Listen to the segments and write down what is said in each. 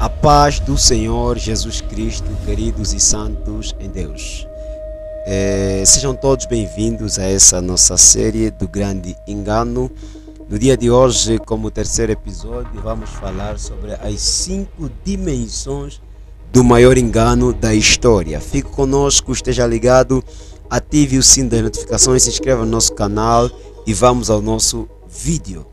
A paz do Senhor Jesus Cristo, queridos e santos em Deus. Sejam todos bem-vindos a essa nossa série do Grande Engano. No dia de hoje, como terceiro episódio, vamos falar sobre as 5 dimensões do maior engano da história. Fique conosco, esteja ligado, ative o sino das notificações, se inscreva no nosso canal e vamos ao nosso vídeo.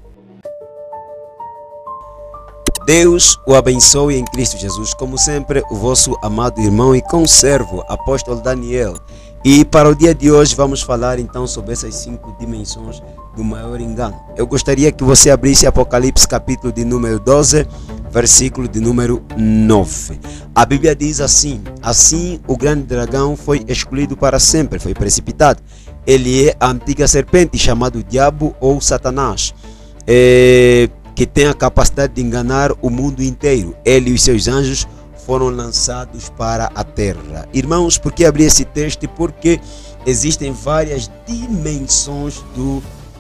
Deus o abençoe em Cristo Jesus, como sempre, o vosso amado irmão e conservo, apóstolo Daniel. E para o dia de hoje vamos falar então sobre essas 5 dimensões do maior engano. Eu gostaria que você abrisse Apocalipse capítulo de número 12, versículo de número 9. A Bíblia diz assim: assim o grande dragão foi excluído para sempre, foi precipitado. Ele é a antiga serpente, chamado Diabo ou Satanás, que tem a capacidade de enganar o mundo inteiro. Ele e os seus anjos foram lançados para a terra. Irmãos, por que abrir esse texto? Porque existem várias dimensões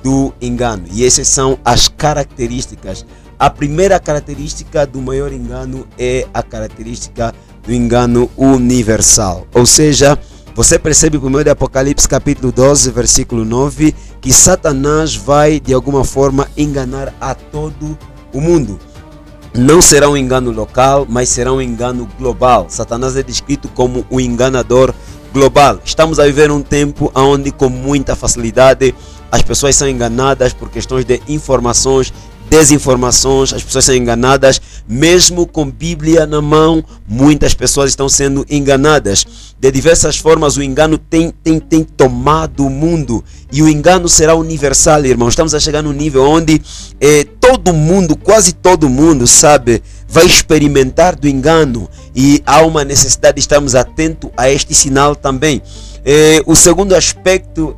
do engano, e essas são as características. A primeira característica do maior engano é a característica do engano universal, ou seja, você percebe por meio de Apocalipse capítulo 12, versículo 9, que Satanás vai de alguma forma enganar a todo o mundo. Não será um engano local, mas será um engano global. Satanás é descrito como o enganador global. Estamos a viver um tempo onde com muita facilidade as pessoas são enganadas por questões de informações, desinformações. As pessoas são enganadas mesmo com Bíblia na mão. Muitas pessoas estão sendo enganadas de diversas formas. O engano tem tomado o mundo, e o engano será universal, irmãos. Estamos a chegar num nível onde todo mundo, quase todo mundo, sabe, vai experimentar do engano, e há uma necessidade de estarmos atentos a este sinal também. O segundo aspecto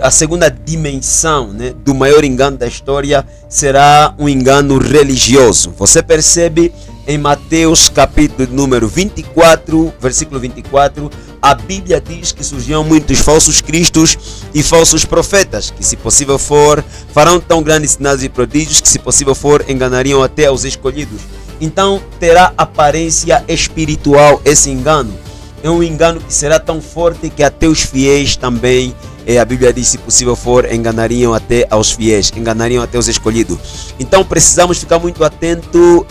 a segunda dimensão, né, do maior engano da história será um engano religioso. Você percebe em Mateus capítulo número 24, versículo 24, a Bíblia diz que surgiram muitos falsos cristos e falsos profetas, que se possível for, farão tão grandes sinais e prodígios que se possível for, enganariam até aos escolhidos. Então terá aparência espiritual esse engano. É um engano que será tão forte que até os fiéis também, a Bíblia diz, se possível for, enganariam até aos fiéis, enganariam até os escolhidos. Então precisamos ficar muito atento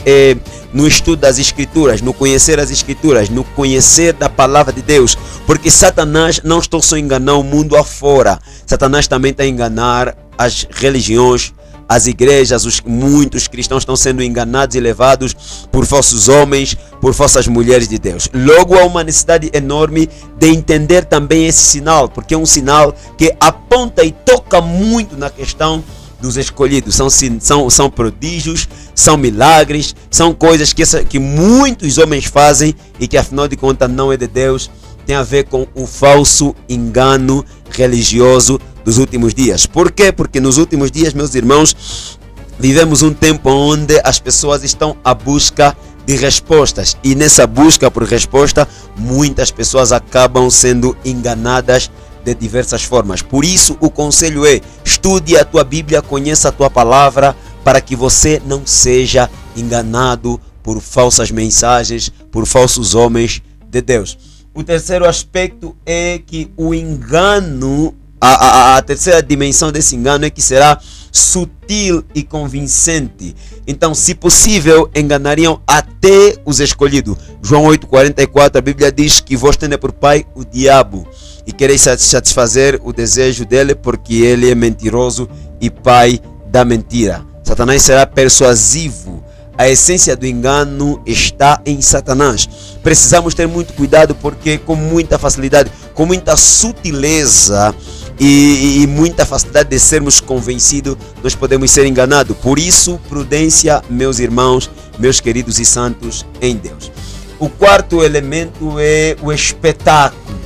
no estudo das Escrituras, no conhecer as Escrituras, no conhecer da Palavra de Deus, porque Satanás não está só a enganar o mundo afora, Satanás também está a enganar as religiões, as igrejas. Muitos cristãos estão sendo enganados e levados por falsos homens, por falsas mulheres de Deus. Logo, há uma necessidade enorme de entender também esse sinal, porque é um sinal que aponta e toca muito na questão dos escolhidos. São prodígios, são milagres, são coisas que muitos homens fazem e que afinal de contas não é de Deus. Tem a ver com o falso engano religioso dos últimos dias. Por quê? Porque nos últimos dias, meus irmãos, vivemos um tempo onde as pessoas estão à busca de respostas, e nessa busca por resposta muitas pessoas acabam sendo enganadas de diversas formas. Por isso o conselho é: estude a tua Bíblia, conheça a tua palavra, para que você não seja enganado por falsas mensagens, por falsos homens de Deus. O terceiro aspecto é que o engano, a terceira dimensão desse engano é que será sutil e convincente. Então, se possível, enganariam até os escolhidos. João 8,44, a Bíblia diz que vós tendes por pai o diabo e quereis satisfazer o desejo dele, porque ele é mentiroso e pai da mentira. Satanás será persuasivo. A essência do engano está em Satanás. Precisamos ter muito cuidado, porque com muita facilidade, com muita sutileza e muita facilidade de sermos convencidos, nós podemos ser enganados. Por isso, prudência, meus irmãos, meus queridos e santos em Deus. O quarto elemento é o espetáculo.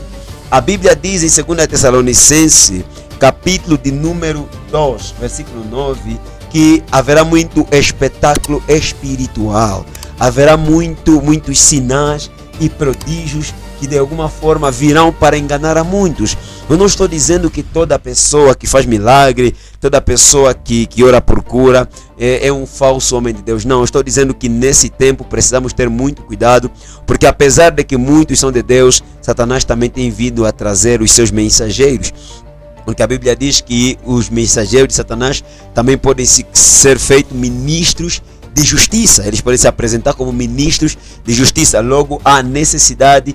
A Bíblia diz em 2 Tessalonicenses, capítulo de número 2, versículo 9, que haverá muito espetáculo espiritual, haverá muitos sinais e prodígios que de alguma forma virão para enganar a muitos. Eu não estou dizendo que toda pessoa que faz milagre, toda pessoa que ora por cura é um falso homem de Deus. Não, eu estou dizendo que nesse tempo precisamos ter muito cuidado, porque apesar de que muitos são de Deus, Satanás também tem vindo a trazer os seus mensageiros. Porque a Bíblia diz que os mensageiros de Satanás também podem ser feitos ministros de justiça. Eles podem se apresentar como ministros de justiça. Logo, há necessidade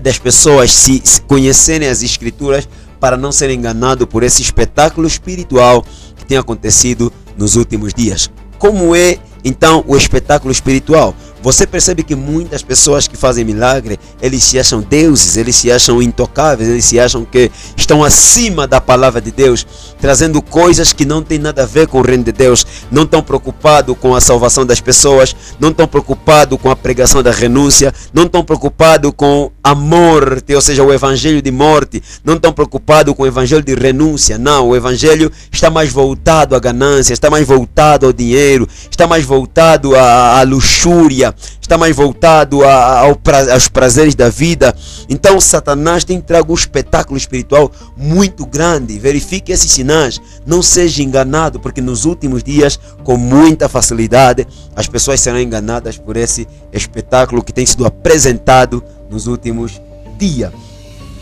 das pessoas se conhecerem as Escrituras para não serem enganados por esse espetáculo espiritual que tem acontecido nos últimos dias. Como é então o espetáculo espiritual? Você percebe que muitas pessoas que fazem milagre, eles se acham deuses, eles se acham intocáveis, eles se acham que estão acima da palavra de Deus, trazendo coisas que não tem nada a ver com o reino de Deus. Não estão preocupados com a salvação das pessoas, não estão preocupados com a pregação da renúncia, não estão preocupados com a morte, ou seja, o evangelho de morte, não estão preocupados com o evangelho de renúncia. Não, o evangelho está mais voltado à ganância, está mais voltado ao dinheiro, está mais voltado à luxúria, está mais voltado aos prazeres da vida. Então Satanás tem trago um espetáculo espiritual muito grande. Verifique esses sinais, não seja enganado, porque nos últimos dias, com muita facilidade, as pessoas serão enganadas por esse espetáculo que tem sido apresentado nos últimos dias.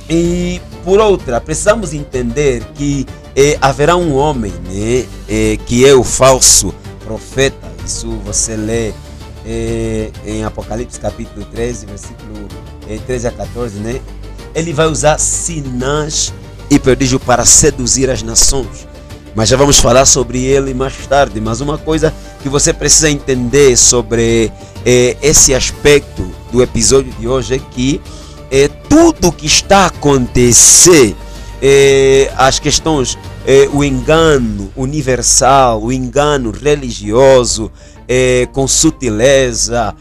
E por outra, precisamos entender que haverá um homem, né, que é o falso profeta. Isso você lê em Apocalipse capítulo 13, versículo 13 a 14, né? Ele vai usar sinais e prodígio para seduzir as nações. Mas já vamos falar sobre ele mais tarde. Mas uma coisa que você precisa entender sobre esse aspecto do episódio de hoje é que tudo que está a acontecer, as questões, o engano universal, o engano religioso, com sutileza,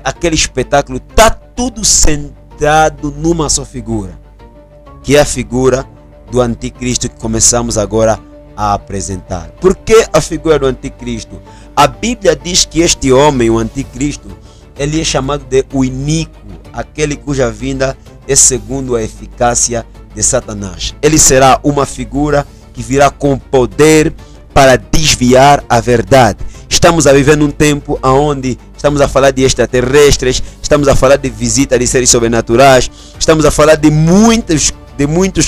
aquele espetáculo, está tudo centrado numa só figura, que é a figura do anticristo que começamos agora a apresentar. Por que a figura do anticristo? A Bíblia diz que este homem, o anticristo, ele é chamado de o iníquo, aquele cuja vinda é segundo a eficácia de Satanás. Ele será uma figura que virá com poder para desviar a verdade. Estamos a viver num tempo onde estamos a falar de extraterrestres, estamos a falar de visita de seres sobrenaturais, estamos a falar de muitos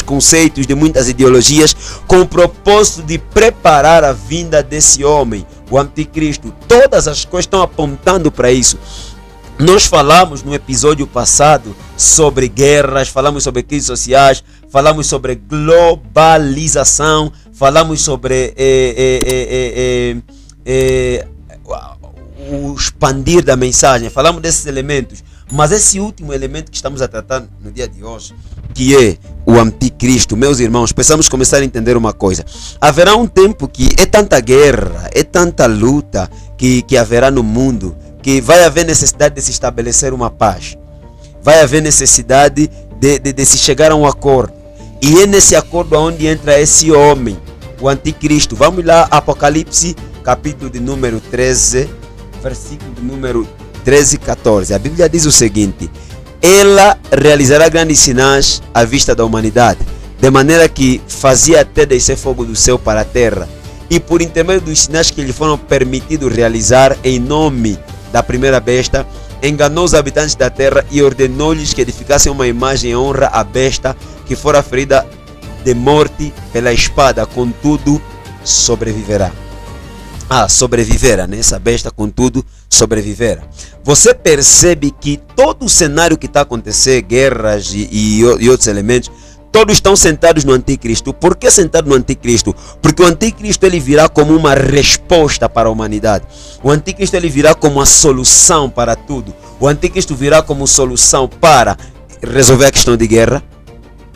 conceitos, de muitas ideologias, com o propósito de preparar a vinda desse homem, o anticristo. Todas as coisas estão apontando para isso. Nós falamos no episódio passado sobre guerras, falamos sobre crises sociais, falamos sobre globalização, falamos sobre o expandir da mensagem, falamos desses elementos. Mas esse último elemento que estamos a tratar no dia de hoje, que é o anticristo, meus irmãos, precisamos começar a entender uma coisa. Haverá um tempo que é tanta guerra, é tanta luta que haverá no mundo, que vai haver necessidade de se estabelecer uma paz. Vai haver necessidade de se chegar a um acordo. E é nesse acordo onde entra esse homem, o anticristo. Vamos lá, Apocalipse, capítulo de número 13, versículo de número 13 e 14. A Bíblia diz o seguinte: ela realizará grandes sinais à vista da humanidade, de maneira que fazia até descer fogo do céu para a terra. E por intermédio dos sinais que lhe foram permitidos realizar em nome da primeira besta, enganou os habitantes da terra e ordenou-lhes que edificassem uma imagem em honra à besta que fora ferida de morte pela espada, contudo sobreviverá. Sobreviverá, né? Essa besta, contudo, sobreviverá. Você percebe que todo o cenário que está acontecendo, guerras e outros elementos, todos estão sentados no anticristo. Por que sentado no anticristo? Porque o anticristo ele virá como uma resposta para a humanidade. O anticristo ele virá como a solução para tudo. O anticristo virá como solução para resolver a questão de guerra.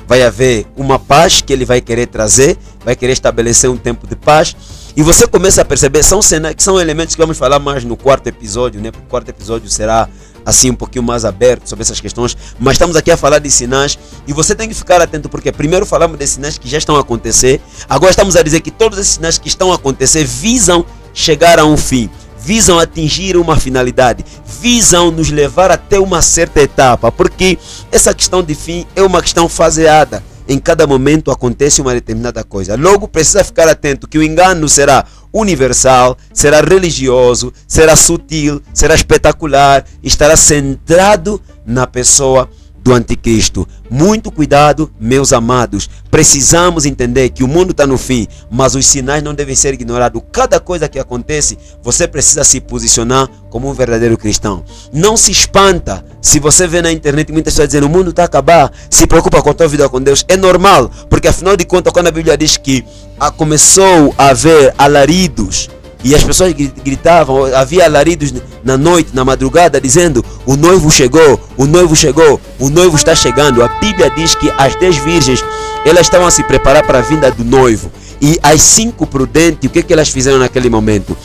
Vai haver uma paz que ele vai querer trazer, vai querer estabelecer um tempo de paz. E você começa a perceber, são elementos que vamos falar mais no quarto episódio, né? Porque o quarto episódio será assim um pouquinho mais aberto sobre essas questões. Mas estamos aqui a falar de sinais e você tem que ficar atento, porque primeiro falamos de sinais que já estão a acontecer. Agora estamos a dizer que todos esses sinais que estão a acontecer visam chegar a um fim, visam atingir uma finalidade, visam nos levar até uma certa etapa, porque essa questão de fim é uma questão faseada. Em cada momento acontece uma determinada coisa. Logo, precisa ficar atento que o engano será universal, será religioso, será sutil, será espetacular, estará centrado na pessoa do anticristo. Muito cuidado, meus amados. Precisamos entender que o mundo está no fim, mas os sinais não devem ser ignorados. Cada coisa que acontece, você precisa se posicionar como um verdadeiro cristão. Não se espanta se você vê na internet muitas pessoas dizendo o mundo está a acabar, se preocupa com a tua vida com Deus. É normal, porque afinal de contas, quando a Bíblia diz que começou a haver alaridos, e as pessoas gritavam, havia alaridos na noite, na madrugada, dizendo: o noivo chegou, o noivo chegou, o noivo está chegando. A Bíblia diz que as 10 virgens, elas estavam a se preparar para a vinda do noivo. E as 5 prudentes, o que elas fizeram naquele momento?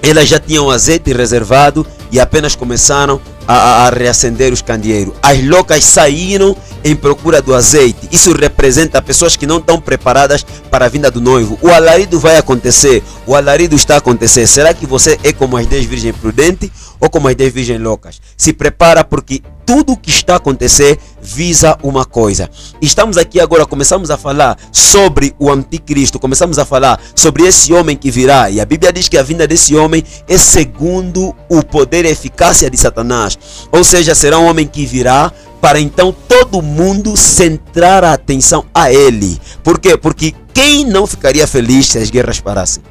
Elas já tinham azeite reservado e apenas começaram a reacender os candeeiros. As loucas saíram em procura do azeite. Isso representa pessoas que não estão preparadas para a vinda do noivo. O alarido vai acontecer. O alarido está a acontecer. Será que você é como as 10 virgens prudentes ou como as 10 virgens loucas? Se prepara, porque tudo o que está a acontecer visa uma coisa. Estamos aqui agora, começamos a falar sobre o anticristo, começamos a falar sobre esse homem que virá, e a Bíblia diz que a vinda desse homem é segundo o poder e eficácia de Satanás. Ou seja, será um homem que virá para então todo mundo centrar a atenção a ele. Por quê? Porque quem não ficaria feliz se as guerras parassem?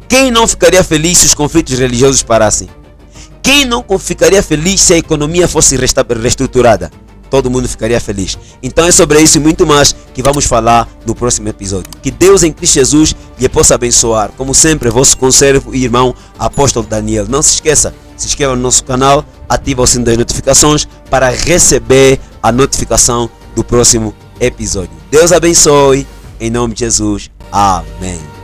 Quem não ficaria feliz se os conflitos religiosos parassem? Quem não ficaria feliz se a economia fosse reestruturada? Todo mundo ficaria feliz. Então é sobre isso e muito mais que vamos falar no próximo episódio. Que Deus em Cristo Jesus lhe possa abençoar. Como sempre, vosso conservo e irmão apóstolo Daniel. Não se esqueça, se inscreva no nosso canal, ativa o sino das notificações para receber a notificação do próximo episódio. Deus abençoe, em nome de Jesus. Amém.